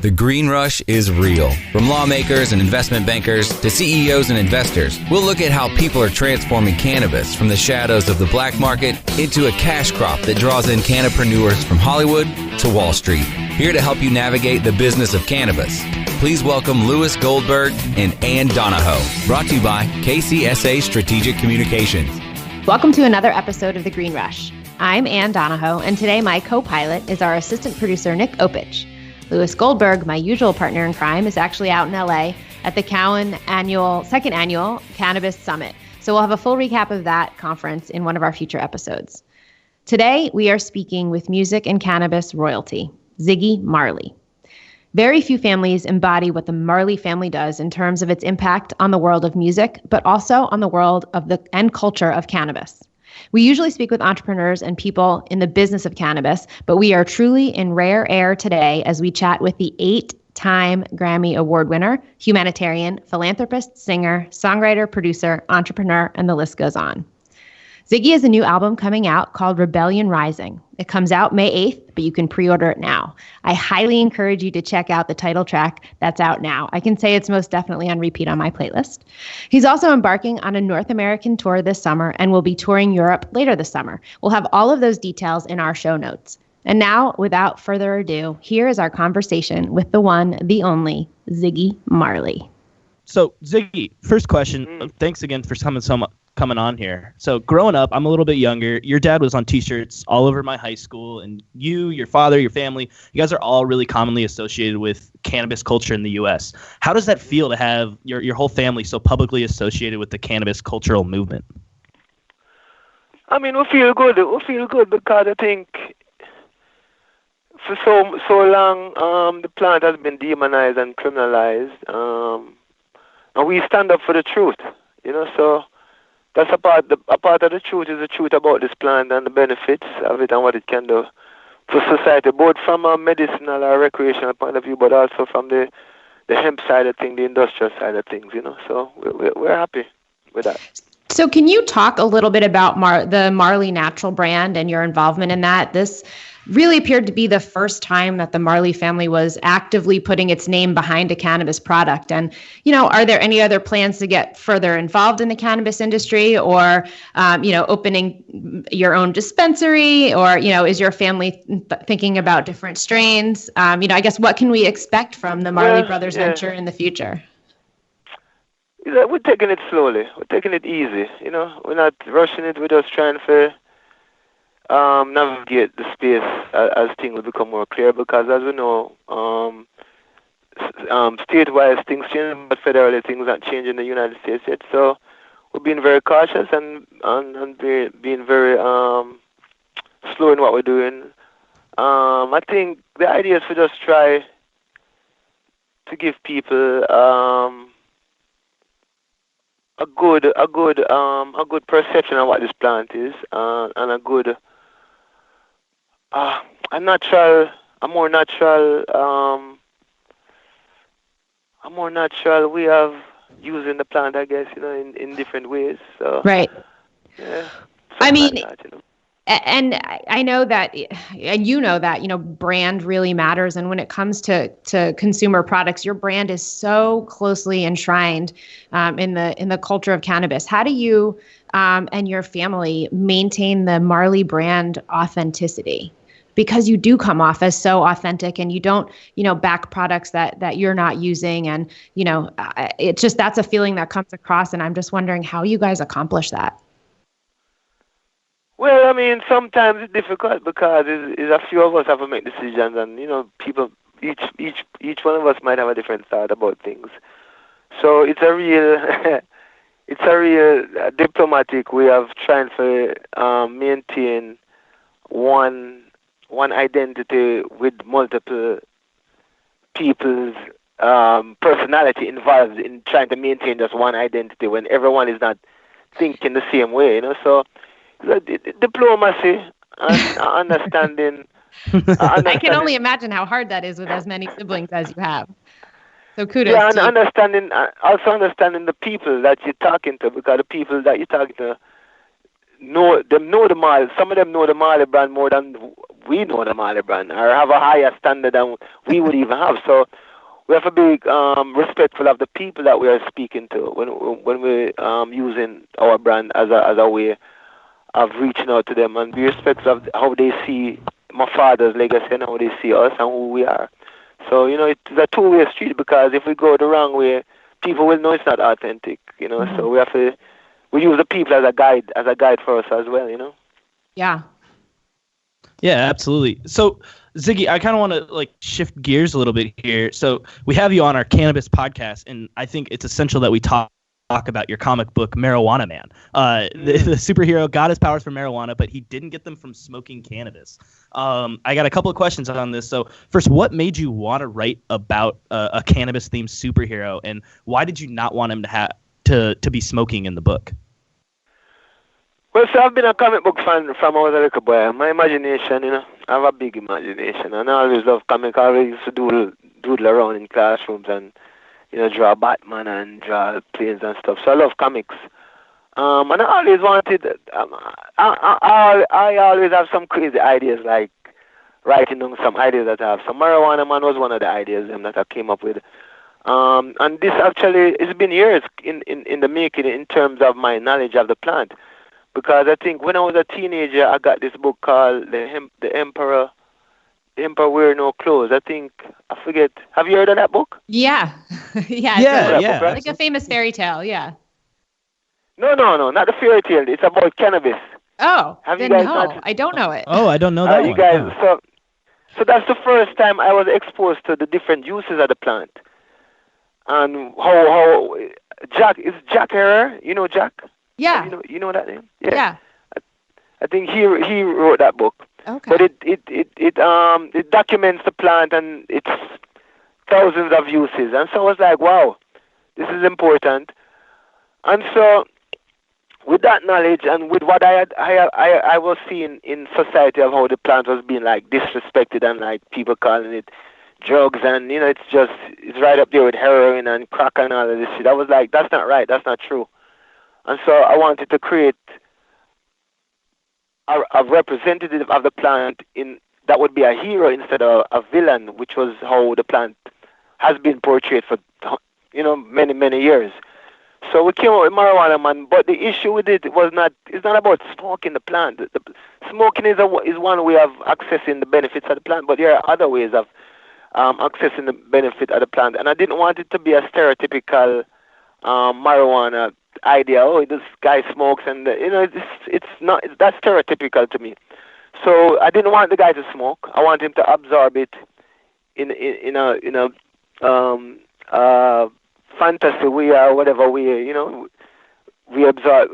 The green rush is real. From lawmakers and investment bankers to CEOs and investors, we'll look at how people are transforming cannabis from the shadows of the black market into a cash crop that draws in cannapreneurs from Hollywood to Wall Street. Here to help you navigate the business of cannabis, please welcome Louis Goldberg and Ann Donahoe. Brought to you by KCSA Strategic Communications. Welcome to another episode of The Green Rush. I'm Ann Donahoe, and today my co-pilot is our assistant producer, Nick Opich. Louis Goldberg, my usual partner in crime, is actually out in LA at the Cowen second annual Cannabis Summit. So we'll have a full recap of that conference in one of our future episodes. Today, we are speaking with music and cannabis royalty, Ziggy Marley. Very few families embody what the Marley family does in terms of its impact on the world of music, but also on the world of and culture of cannabis. We usually speak with entrepreneurs and people in the business of cannabis, but we are truly in rare air today as we chat with the 8-time Grammy Award winner, humanitarian, philanthropist, singer, songwriter, producer, entrepreneur, and the list goes on. Ziggy has a new album coming out called Rebellion Rising. It comes out May 8th, but you can pre-order it now. I highly encourage you to check out the title track that's out now. I can say it's most definitely on repeat on my playlist. He's also embarking on a North American tour this summer and will be touring Europe later this summer. We'll have all of those details in our show notes. And now, without further ado, here is our conversation with the one, the only, Ziggy Marley. So, Ziggy, first question. Thanks again for coming on here. So growing up, I'm a little bit younger. Your dad was on t-shirts all over my high school, and you, your father, your family, you guys are all really commonly associated with cannabis culture in the U.S. How does that feel to have your whole family so publicly associated with the cannabis cultural movement? I mean, we feel good. We feel good because I think for so long the plant has been demonized and criminalized, and we stand up for the truth, so that's a part of the truth is the truth about this plant and the benefits of it and what it can do for society, both from a medicinal or recreational point of view, but also from the hemp side of things, the industrial side of things, So we're happy with that. So can you talk a little bit about the Marley Natural brand and your involvement in that? This really appeared to be the first time that the Marley family was actively putting its name behind a cannabis product. And, are there any other plans to get further involved in the cannabis industry or, opening your own dispensary or, is your family thinking about different strains? I guess what can we expect from the Marley Brothers venture in the future? We're taking it slowly. We're taking it easy. We're not rushing it. We're just trying to navigate the space as things become more clear, because as we know, state-wise things change, but federally things aren't changing in the United States yet. So we're being very cautious and being very slow in what we're doing. I think the idea is to just try to give people a good perception of what this plant is, and a good a more natural way of using the plant, I guess, in different ways. So, right. Yeah. I mean, like that, and I know that, and brand really matters. And when it comes to consumer products, your brand is so closely enshrined in the culture of cannabis. How do you and your family maintain the Marley brand authenticity? Because you do come off as so authentic, and you don't, back products that you're not using. And, it's just, that's a feeling that comes across. And I'm just wondering how you guys accomplish that. Well, I mean, sometimes it's difficult because it's a few of us have to make decisions, and people, each one of us might have a different thought about things. So it's a real diplomatic way of trying to maintain one identity with multiple people's personality involved in trying to maintain just one identity when everyone is not thinking the same way. So diplomacy and understanding. I can only imagine how hard that is with as many siblings as you have. So kudos. Yeah, and also understanding the people that you're talking to, because the people that you're talking to know the Marley. Some of them know the Marley brand more than we know the Marley brand, or have a higher standard than we would even have. So we have to be respectful of the people that we are speaking to when we're using our brand as a way of reaching out to them, and be respectful of how they see my father's legacy and how they see us and who we are. So, it's a two-way street, because if we go the wrong way, people will know it's not authentic, Mm-hmm. So we use the people as a guide for us as well, Yeah. Yeah, absolutely. So, Ziggy, I kind of want to shift gears a little bit here. So we have you on our cannabis podcast, and I think it's essential that we talk about your comic book, Marijuana Man. The superhero got his powers from marijuana, but he didn't get them from smoking cannabis. I got a couple of questions on this. So first, what made you want to write about a cannabis-themed superhero, and why did you not want him to be smoking in the book? Well, so I've been a comic book fan from I was a little boy. My imagination, I have a big imagination, and I always love comic. I always used to doodle around in classrooms and draw Batman and draw planes and stuff. So I love comics. And I always wanted, I always have some crazy ideas, like writing down some ideas that I have. So Marijuana Man was one of the ideas that I came up with. And this actually, it's been years in the making in terms of my knowledge of the plant. Because I think when I was a teenager, I got this book called The Emperor Wear No Clothes. I forget. Have you heard of that book? Yeah. Yeah. Yeah. Book, right? Like a famous fairy tale. Yeah. No, not the fairy tale. It's about cannabis. Oh, have you then guys no, not? I don't know it. Oh, I don't know that you one. guys, Oh. so that's the first time I was exposed to the different uses of the plant, and how Jack Herrera. You know Jack? Yeah. You know that name? Yeah. I think he wrote that book. Okay. But it documents the plant and its thousands of uses, and so I was like, wow, this is important. And so, with that knowledge and with what I was seeing in society of how the plant was being disrespected and people calling it drugs, and it's right up there with heroin and crack and all of this shit. I was like, that's not right, that's not true. And so I wanted to create a representative of the plant that would be a hero instead of a villain, which was how the plant has been portrayed for many, many years. So we came up with Marijuana Man, but the issue with it's not about smoking the plant. Smoking is one way of accessing the benefits of the plant, but there are other ways of accessing the benefit of the plant. And I didn't want it to be a stereotypical marijuana idea. Oh, this guy smokes, and it's not. That's stereotypical to me. So I didn't want the guy to smoke. I want him to absorb it in a fantasy way or whatever way. He absorbs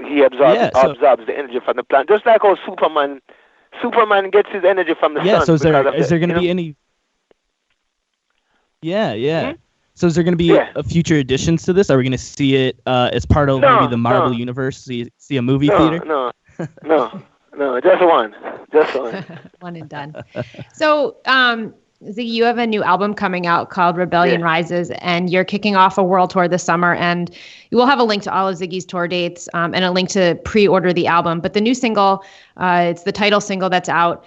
the energy from the plant, just like how Superman gets his energy from the sun. Yeah. So is there going to be any? Yeah. Yeah. So is there going to be a future additions to this? Are we going to see it as part of maybe the Marvel universe? See a movie theater? No, just one. One and done. So, Ziggy, you have a new album coming out called Rebellion Rises, and you're kicking off a world tour this summer. And you will have a link to all of Ziggy's tour dates and a link to pre-order the album. But the new single, it's the title single that's out,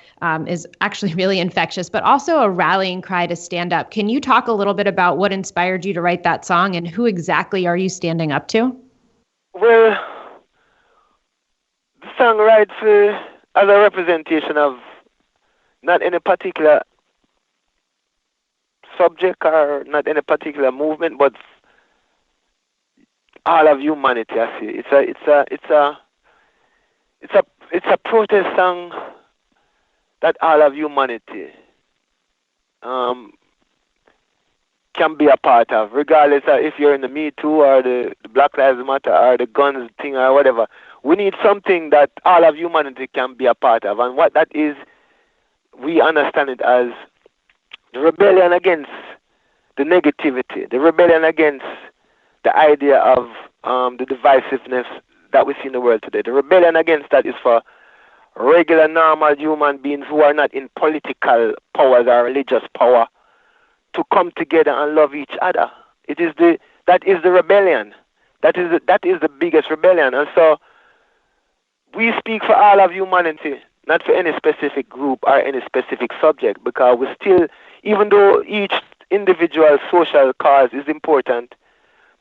is actually really infectious, but also a rallying cry to stand up. Can you talk a little bit about what inspired you to write that song, and who exactly are you standing up to? Well, the song writes as a representation of not any particular subject or not any particular movement, but all of humanity. I see. It's a protest song that all of humanity can be a part of, regardless of if you're in the Me Too or the Black Lives Matter or the guns thing or whatever. We need something that all of humanity can be a part of, and what that is, we understand it as the rebellion against the negativity, the rebellion against the idea of the divisiveness that we see in the world today. The rebellion against that is for regular, normal human beings who are not in political powers or religious power to come together and love each other. That is the rebellion. That is the biggest rebellion. And so we speak for all of humanity, not for any specific group or any specific subject, because we still, even though each individual social cause is important,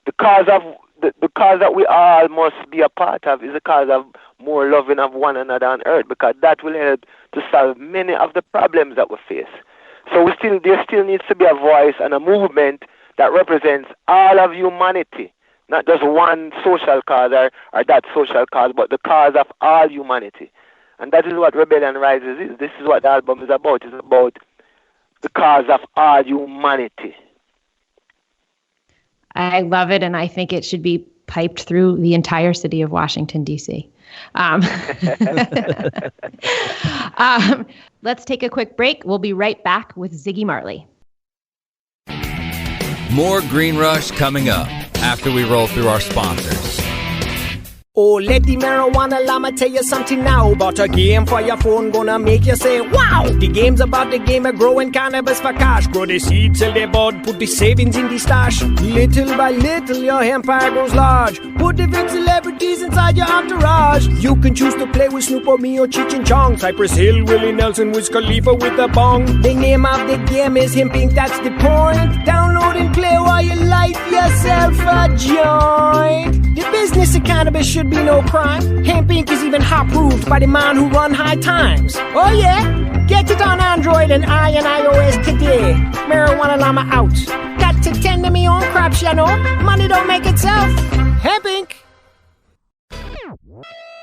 the cause of the cause that we all must be a part of is the cause of more loving of one another on earth, because that will help to solve many of the problems that we face. So there still needs to be a voice and a movement that represents all of humanity, not just one social cause or that social cause, but the cause of all humanity. And that is what Rebellion Rises is. This is what the album is about. It's about the cause of all humanity. I love it, and I think it should be piped through the entire city of Washington, D.C. Let's take a quick break. We'll be right back with Ziggy Marley. More Green Rush coming up after we roll through our sponsors. Oh, let the marijuana llama tell you something now about a game for your phone gonna make you say, wow! The game's about the game of growing cannabis for cash. Grow the seed, sell the bud, put the savings in the stash. Little by little, your empire grows large. Put different celebrities inside your entourage. You can choose to play with Snoop or me or Cheech and Chong, Cypress Hill, Willie Nelson, Wiz Khalifa with a bong. The name of the game is Hemp Inc., that's the point. Download and play while you light yourself a joint. The business of cannabis should be no crime. Hemp Inc. is even hot-proofed by the man who run High Times. Oh yeah? Get it on Android and iOS today. Marijuana llama out. Got to tend to me own crops, you know. Money don't make itself. Hemp Inc.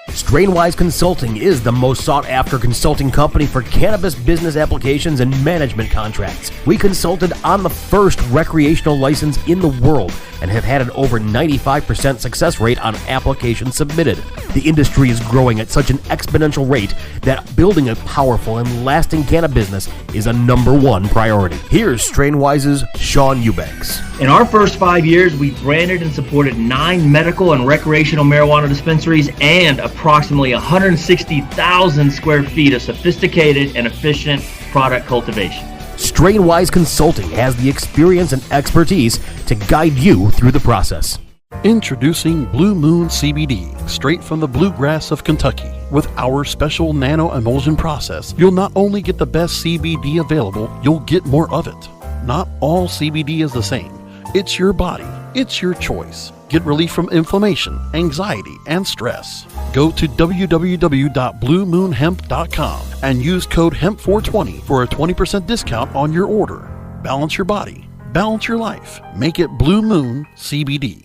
Strainwise Consulting is the most sought-after consulting company for cannabis business applications and management contracts. We consulted on the first recreational license in the world and have had an over 95% success rate on applications submitted. The industry is growing at such an exponential rate that building a powerful and lasting cannabis business is a #1 priority. Here's Strainwise's Sean Eubanks. In our first 5 years, we branded and supported 9 medical and recreational marijuana dispensaries and approximately 160,000 square feet of sophisticated and efficient product cultivation. Strainwise Consulting has the experience and expertise to guide you through the process. Introducing Blue Moon CBD, straight from the bluegrass of Kentucky. With our special nano emulsion process, you'll not only get the best CBD available, you'll get more of it. Not all CBD is the same. It's your body. It's your choice. Get relief from inflammation, anxiety, and stress. Go to www.bluemoonhemp.com and use code HEMP420 for a 20% discount on your order. Balance your body. Balance your life. Make it Blue Moon CBD.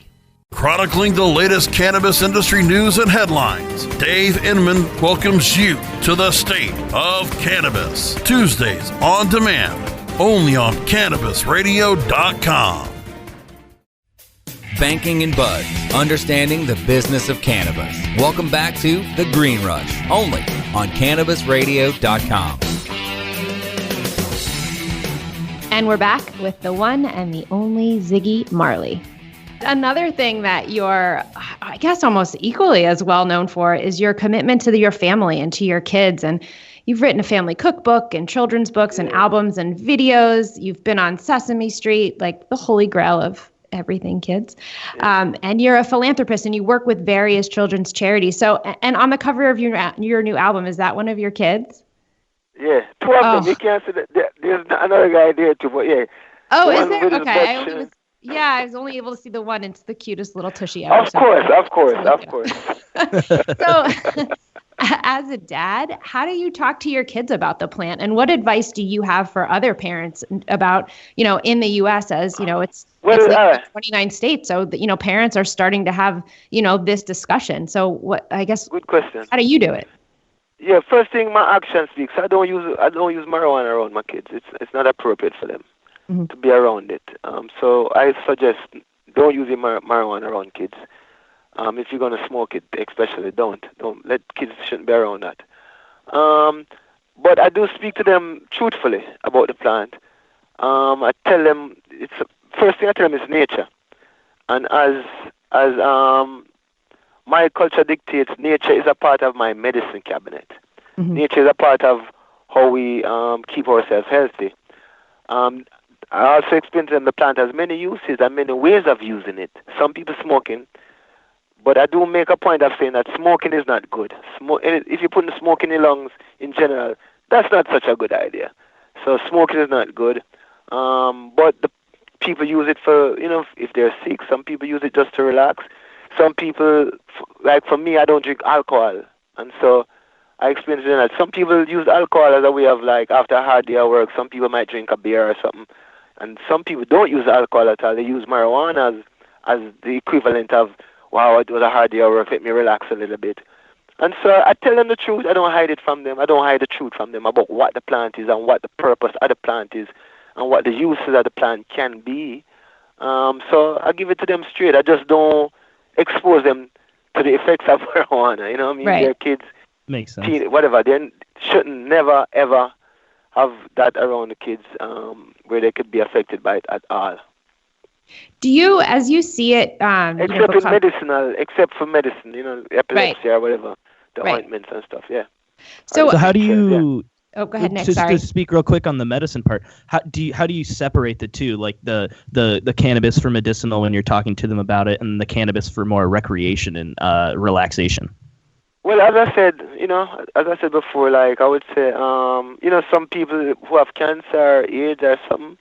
Chronicling the latest cannabis industry news and headlines, Dave Inman welcomes you to the state of cannabis. Tuesdays on demand, only on CannabisRadio.com. Banking and Buds, understanding the business of cannabis. Welcome back to The Green Rush, only on CannabisRadio.com. And we're back with the one and the only Ziggy Marley. Another thing that you're, I guess, almost equally as well known for is your commitment to your family and to your kids. And you've written a family cookbook and children's books and albums and videos. You've been on Sesame Street, like the holy grail of everything kids. And you're a philanthropist and you work with various children's charities. So, and on the cover of your new album, is that one of your kids? Yeah, 2 of them. You can't see that. There's another guy there too, but yeah. Oh, is there? Okay. I was only able to see the one. It's the cutest little tushy ever. Of course. So, as a dad, how do you talk to your kids about the plant? And what advice do you have for other parents about, in the U.S. as, it's legal in 29 states. So, parents are starting to have, this discussion. So good question. How do you do it? Yeah, first thing, my action speaks. I don't use marijuana around my kids. It's not appropriate for them to be around it. So I suggest don't use marijuana around kids. If you're gonna smoke it, especially don't let kids shouldn't be around that. But I do speak to them truthfully about the plant. I tell them first thing I tell them is nature, and as my culture dictates, nature is a part of my medicine cabinet. Mm-hmm. Nature is a part of how we keep ourselves healthy. I also explain to them the plant has many uses and many ways of using it. Some people smoking, But I do make a point of saying that smoking is not good. If you put smoke in the lungs in general, that's not such a good idea. So smoking is not good. But the people use it for, if they're sick. Some people use it just to relax. Some people, like for me, I don't drink alcohol. And so I explain to them that some people use alcohol as a way of, like, after a hard day at work, some people might drink a beer or something. And some people don't use alcohol at all. They use marijuana as the equivalent of, wow, it was a hard day at work, let me relax a little bit. And so I tell them the truth. I don't hide it from them. I don't hide the truth from them about what the plant is and what the purpose of the plant is and what the uses of the plant can be. So I give it to them straight. I just don't expose them to the effects of marijuana. You know what I mean? Right. They're kids, Makes sense. whatever. They shouldn't never, ever have that around the kids where they could be affected by it at all. Do you, as you see it, except for medicine, epilepsy or whatever, the ointments and stuff, yeah. So how do you... Oh, go ahead, Nick. Just Sorry. to speak real quick on the medicine part, how do you separate the two, like the cannabis for medicinal when you're talking to them about it, and the cannabis for more recreation and relaxation? Well, as I said before, like I would say, some people who have cancer, or AIDS, or something,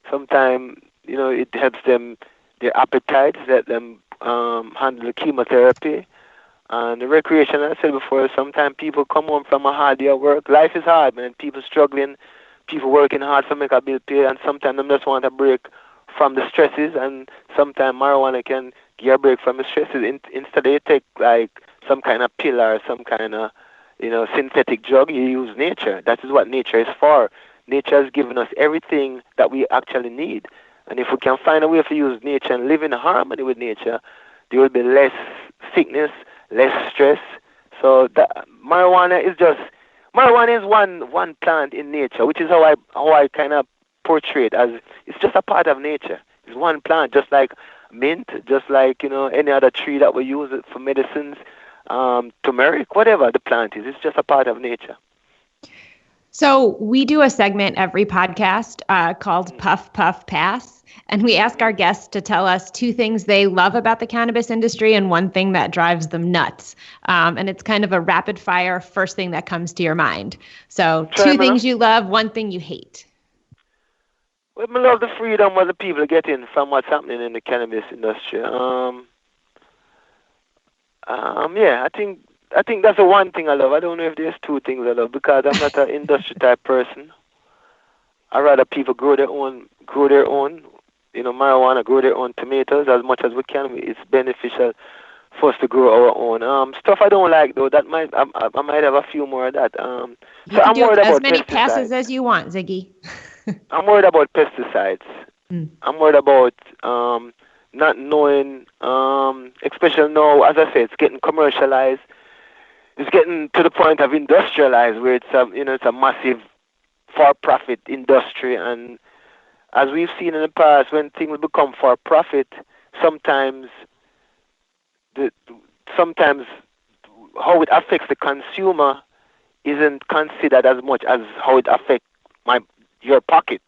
sometimes it helps them their appetite, let them handle the chemotherapy. And the recreation, as I said before, sometimes people come home from a hard day at work. Life is hard, man. People struggling, people working hard to make a bill pay, and sometimes they just want a break from the stresses, and sometimes marijuana can give a break from the stresses. Instead they take like some kind of pill or some kind of, synthetic drug, you use nature. That is what nature is for. Nature has given us everything that we actually need. And if we can find a way to use nature and live in harmony with nature, there will be less sickness, less stress. So marijuana is one plant in nature, which is how I kind of portray it as it's just a part of nature. It's one plant, just like mint, just like any other tree that we use for medicines, turmeric, whatever the plant is. It's just a part of nature. So we do a segment every podcast called Puff, Puff, Pass. And we ask our guests to tell us 2 things they love about the cannabis industry and 1 thing that drives them nuts. And it's kind of a rapid fire first thing that comes to your mind. So 2 things you love, 1 thing you hate. Well, I love the freedom of the people getting from what's happening in the cannabis industry. I think that's the 1 thing I love. I don't know if there's 2 things I love because I'm not an industry type person. I rather people grow their own, marijuana, grow their own tomatoes as much as we can. It's beneficial for us to grow our own. Stuff I don't like though, that I might have a few more of that. So I'm worried about as many passes as you want, Ziggy. I'm worried about pesticides. I'm worried about not knowing, especially now, as I say, it's getting commercialized. It's getting to the point of industrialized, where it's a massive for-profit industry. And as we've seen in the past, when things become for-profit, sometimes how it affects the consumer isn't considered as much as how it affects your pocket.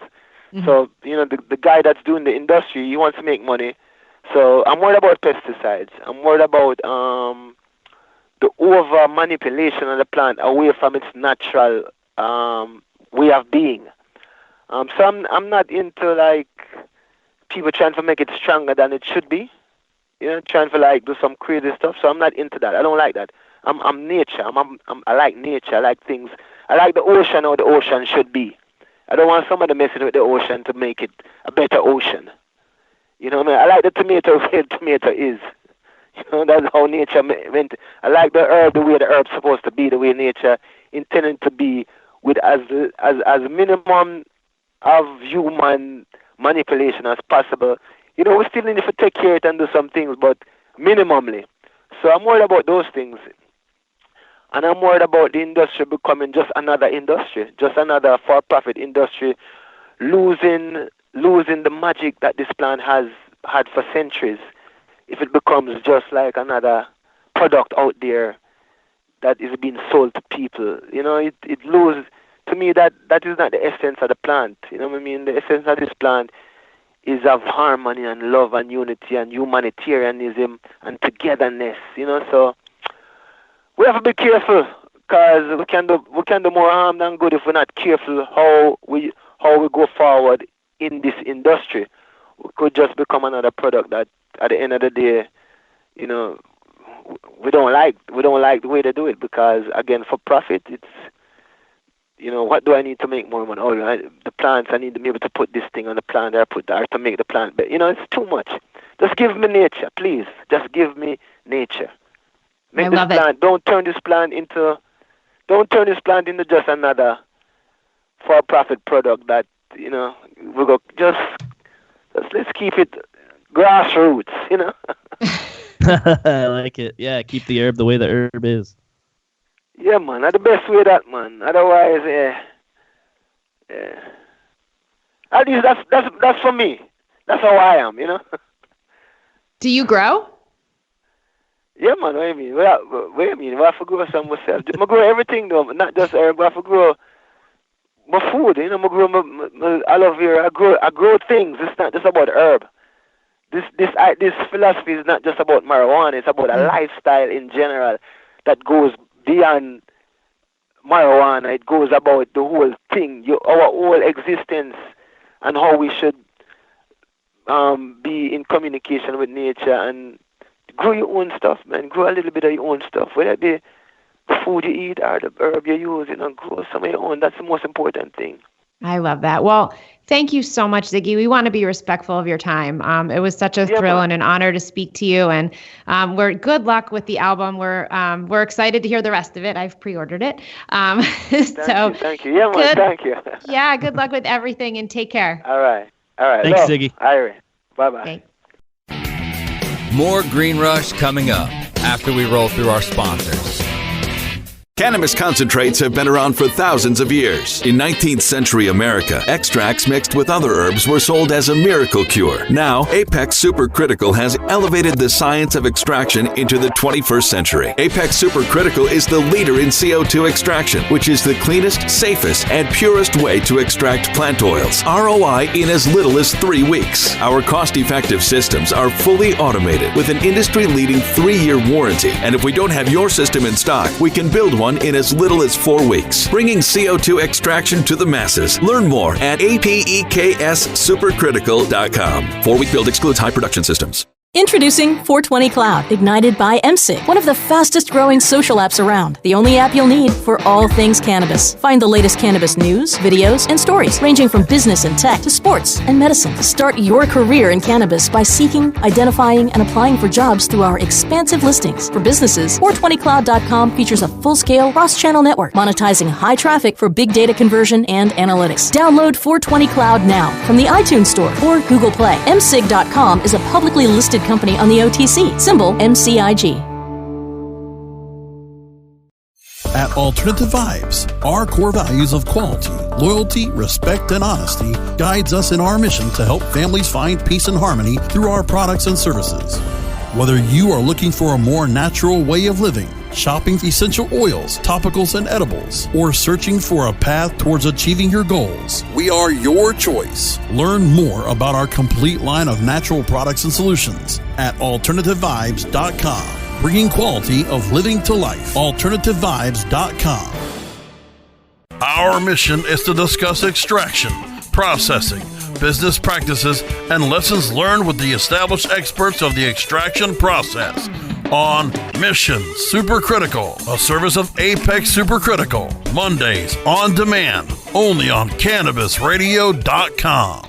Mm-hmm. So, the guy that's doing the industry, he wants to make money. So I'm worried about pesticides. I'm worried about the over manipulation of the plant away from its natural way of being. So I'm not into like people trying to make it stronger than it should be. Trying to like do some crazy stuff. So I'm not into that. I don't like that. I'm nature. I like nature. I like things. I like the ocean how the ocean should be. I don't want somebody messing with the ocean to make it a better ocean. I like the tomato where the tomato is. That's how nature meant. I like the herb the way the herb's supposed to be, the way nature intended to be, with as minimum of human manipulation as possible. We still need to take care of it and do some things, but minimally. So I'm worried about those things. And I'm worried about the industry becoming just another industry, just another for-profit industry, losing the magic that this plant has had for centuries. If it becomes just like another product out there that is being sold to people, it loses. To me, that is not the essence of the plant. You know what I mean? The essence of this plant is of harmony and love and unity and humanitarianism and togetherness, so we have to be careful, because we can do more harm than good if we're not careful how we go forward in this industry. We could just become another product that at the end of the day, we don't like the way they do it, because again, for profit, it's, what do I need to make more money? Oh, the plants, I need to be able to put this thing on the plant, or put that to make the plant better. It's too much. Just give me nature, please. Just give me nature. Make this plant. Don't turn this plant into just another for-profit product that, we go just let's keep it grassroots, I like it. Yeah, keep the herb the way the herb is. Yeah, man. That's the best way that, man. Otherwise, yeah. At least that's for me. That's how I am, Do you grow? Yeah, man. What do you mean? What do you mean? I have to grow some myself. I grow everything, though. Not just herb. I have to grow my food. I grow my aloe vera. I grow things. It's not just about herb. This philosophy is not just about marijuana. It's about a lifestyle in general that goes beyond marijuana. It goes about the whole thing, our whole existence, and how we should be in communication with nature and grow your own stuff, man. Grow a little bit of your own stuff, whether it be the food you eat or the herb you use. Grow some of your own. That's the most important thing. I love that. Well, thank you so much, Ziggy. We want to be respectful of your time. It was such a thrill and an honor to speak to you. And we're good luck with the album. We're excited to hear the rest of it. I've pre-ordered it. Thank you. Yeah, man. Thank you. Yeah. Good luck with everything, and take care. All right. Thanks, Ziggy. All right. Bye-bye. Okay. More Green Rush coming up after we roll through our sponsors. Cannabis concentrates have been around for thousands of years. In 19th century America, extracts mixed with other herbs were sold as a miracle cure. Now, Apex Supercritical has elevated the science of extraction into the 21st century. Apex Supercritical is the leader in CO2 extraction, which is the cleanest, safest, and purest way to extract plant oils. ROI in as little as 3 weeks. Our cost-effective systems are fully automated with an industry-leading 3-year warranty. And if we don't have your system in stock, we can build one in as little as 4 weeks, bringing CO2 extraction to the masses. Learn more at apexsupercritical.com. 4-week build excludes high production systems. Introducing 420 Cloud, ignited by MSIG, one of the fastest growing social apps around. The only app you'll need for all things cannabis. Find the latest cannabis news, videos, and stories, ranging from business and tech to sports and medicine. Start your career in cannabis by seeking, identifying, and applying for jobs through our expansive listings. For businesses, 420cloud.com features a full-scale cross-channel network, monetizing high traffic for big data conversion and analytics. Download 420 Cloud now from the iTunes Store or Google Play. MSIG.com is a publicly listed company on the OTC, symbol MCIG. At Alternative Vibes, our core values of quality, loyalty, respect, and honesty guides us in our mission to help families find peace and harmony through our products and services. Whether you are looking for a more natural way of living, shopping essential oils, topicals, and edibles, or searching for a path towards achieving your goals, we are your choice. Learn more about our complete line of natural products and solutions at AlternativeVibes.com. Bringing quality of living to life. AlternativeVibes.com. Our mission is to discuss extraction, processing, business practices, and lessons learned with the established experts of the extraction process on Mission Supercritical, a service of Apex Supercritical. Mondays on demand, only on CannabisRadio.com.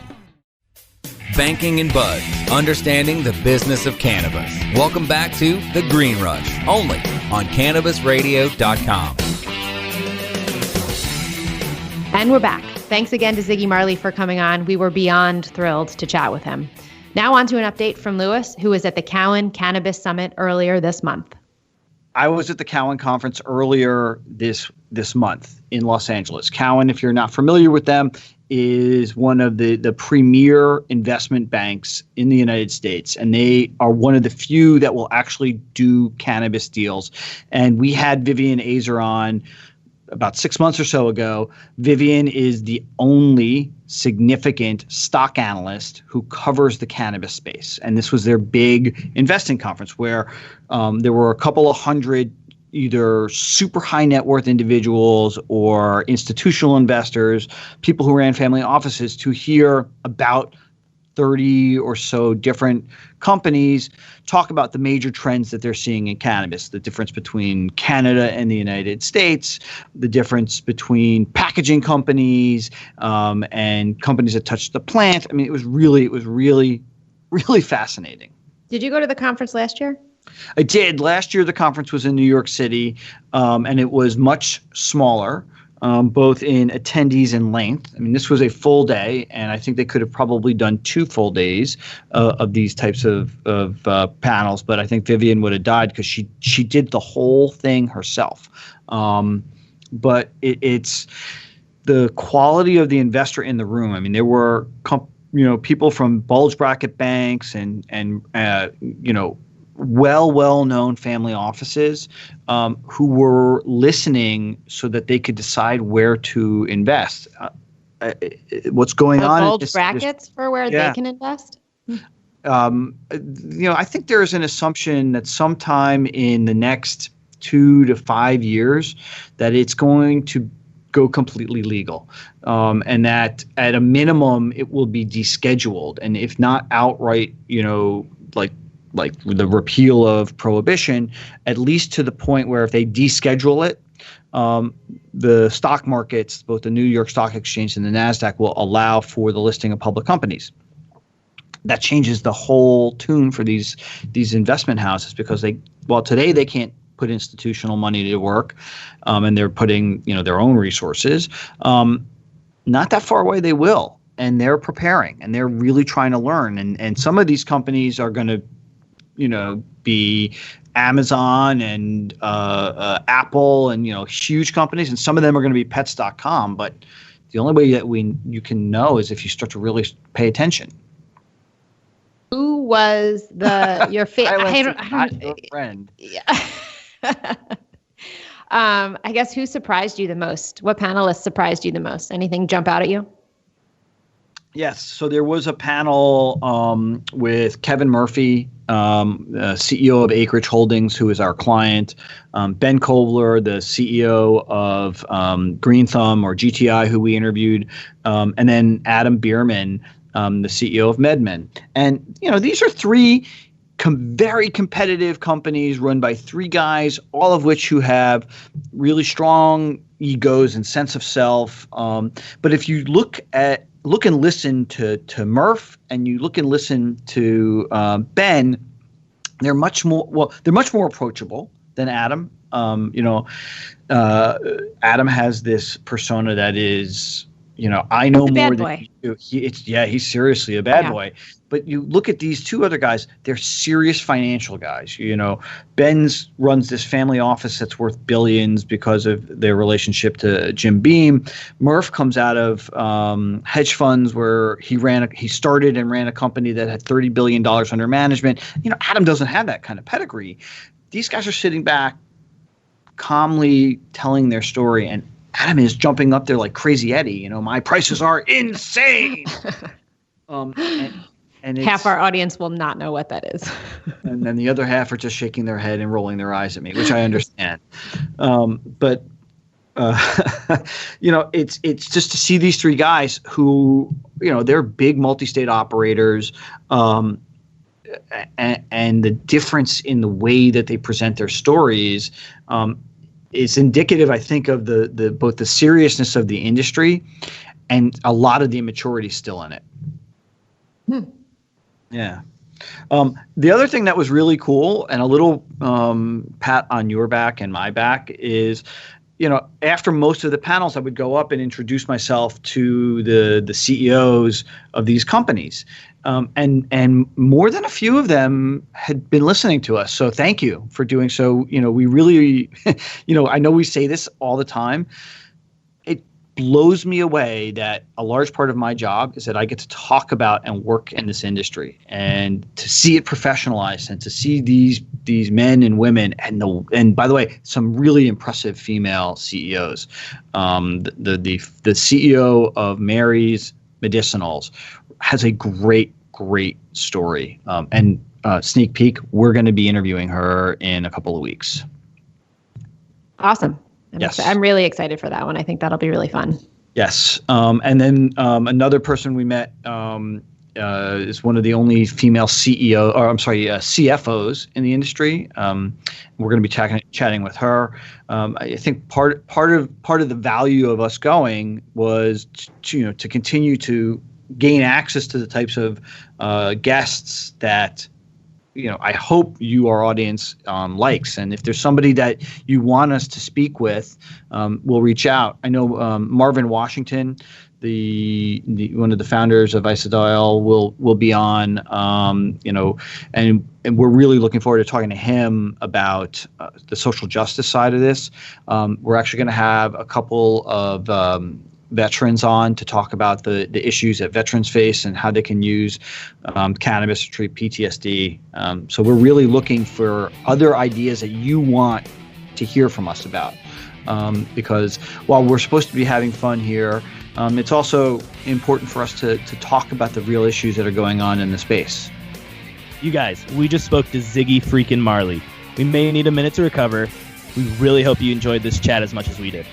Banking and Buds, understanding the business of cannabis. Welcome back to The Green Rush, only on CannabisRadio.com. And we're back. Thanks again to Ziggy Marley for coming on. We were beyond thrilled to chat with him. Now on to an update from Lewis, who was at the Cowen Cannabis Summit earlier this month. I was at the Cowen conference earlier this month in Los Angeles. Cowen, if you're not familiar with them, is one of the premier investment banks in the United States, and they are one of the few that will actually do cannabis deals. And we had Vivian Azer on about 6 months or so ago, Vivian is the only significant stock analyst who covers the cannabis space. And this was their big investing conference where there were a couple of hundred either super high net worth individuals or institutional investors, people who ran family offices, to hear about 30 or so different companies talk about the major trends that they're seeing in cannabis, the difference between Canada and the United States, the difference between packaging companies and companies that touch the plant. I mean, it was really, really fascinating. Did you go to the conference last year? I did. Last year, the conference was in New York City, and it was much smaller, both in attendees and length. I mean, this was a full day, and I think they could have probably done 2 full days of these types of panels. But I think Vivian would have died because she did the whole thing herself. But it's the quality of the investor in the room. I mean, there were people from bulge bracket banks and well-known family offices who were listening so that they could decide where to invest. What's going on? Bulge brackets for where they can invest? I think there is an assumption that sometime in the next 2 to 5 years that it's going to go completely legal, and that at a minimum it will be descheduled, and if not outright, like the repeal of prohibition, at least to the point where if they deschedule it, the stock markets, both the New York Stock Exchange and the NASDAQ, will allow for the listing of public companies. That changes the whole tune for these investment houses because today they can't put institutional money to work, and they're putting their own resources. Not that far away they will, and they're preparing, and they're really trying to learn. And some of these companies are going to be Amazon and Apple and huge companies, and some of them are going to be pets.com. But the only way that you can know is if you start to really pay attention. Who was your favorite? Your friend. Yeah. I guess who surprised you the most? What panelists surprised you the most? Anything jump out at you? Yes. So there was a panel with Kevin Murphy, CEO of Acreage Holdings, who is our client, Ben Kovler, the CEO of Green Thumb or GTI, who we interviewed, and then Adam Bierman, the CEO of MedMen. And, these are 3 very competitive companies run by 3 guys, all of which who have really strong egos and sense of self. But if you look and listen to Murph and you look and listen to Ben, they're much more approachable than Adam. Adam has this persona that is, I know more than you do. He's seriously a bad boy. But you look at these 2 other guys, they're serious financial guys. Ben's runs this family office that's worth billions because of their relationship to Jim Beam. Murph comes out of hedge funds where he started and ran a company that had $30 billion under management. Adam doesn't have that kind of pedigree. These guys are sitting back, calmly telling their story, and Adam is jumping up there like Crazy Eddie. My prices are insane. And half our audience will not know what that is. And then the other half are just shaking their head and rolling their eyes at me, which I understand. But it's just to see these 3 guys who, they're big multi-state operators, and the difference in the way that they present their stories is indicative, I think, of the both the seriousness of the industry and a lot of the immaturity still in it. Yeah. The other thing that was really cool and a little pat on your back and my back is, after most of the panels, I would go up and introduce myself to the CEOs of these companies. And more than a few of them had been listening to us. So thank you for doing so. We really, I know we say this all the time. blows me away that a large part of my job is that I get to talk about and work in this industry, and to see it professionalized, and to see these men and women, and by the way, some really impressive female CEOs. The CEO of Mary's Medicinals has a great story. And sneak peek, we're going to be interviewing her in a couple of weeks. Awesome. Yes. I'm really excited for that one. I think that'll be really fun. Yes. And then another person we met is one of the only female CFOs in the industry. We're going to be chatting with her. I think part of the value of us going was to continue to gain access to the types of guests that I hope our audience likes. And if there's somebody that you want us to speak with, we'll reach out. I know Marvin Washington, the one of the founders of Isodial, will be on. And we're really looking forward to talking to him about the social justice side of this. We're actually going to have a couple of veterans on to talk about the issues that veterans face and how they can use cannabis to treat PTSD. So we're really looking for other ideas that you want to hear from us about. Because while we're supposed to be having fun here, it's also important for us to talk about the real issues that are going on in the space. You guys, we just spoke to Ziggy freaking Marley. We may need a minute to recover. We really hope you enjoyed this chat as much as we did.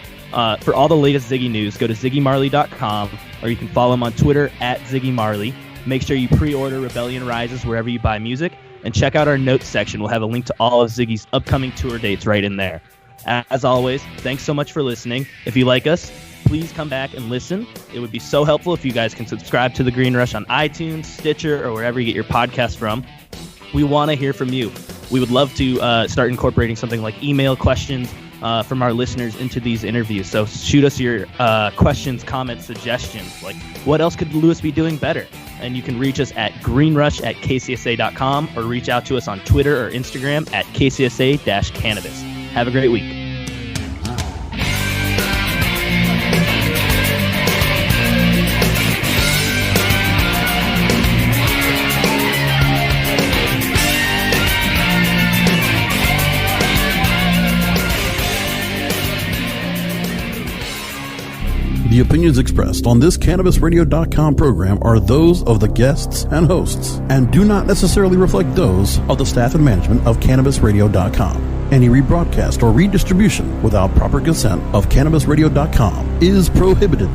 For all the latest Ziggy news, go to ziggymarley.com, or you can follow him on Twitter @Ziggy Marley. Make sure you pre-order Rebellion Rises wherever you buy music, and check out our notes section. We'll have a link to all of Ziggy's upcoming tour dates right in there. As always, thanks so much for listening. If you like us, please come back and listen. It would be so helpful if you guys can subscribe to The Green Rush on iTunes, Stitcher, or wherever you get your podcast from. We want to hear from you. We would love to start incorporating something like email questions from our listeners into these interviews. So shoot us your questions, comments, suggestions. Like, what else could Lewis be doing better? And you can reach us at greenrush@kcsa.com, or reach out to us on Twitter or Instagram @kcsa-cannabis. Have a great week. The opinions expressed on this CannabisRadio.com program are those of the guests and hosts, and do not necessarily reflect those of the staff and management of CannabisRadio.com. Any rebroadcast or redistribution without proper consent of CannabisRadio.com is prohibited.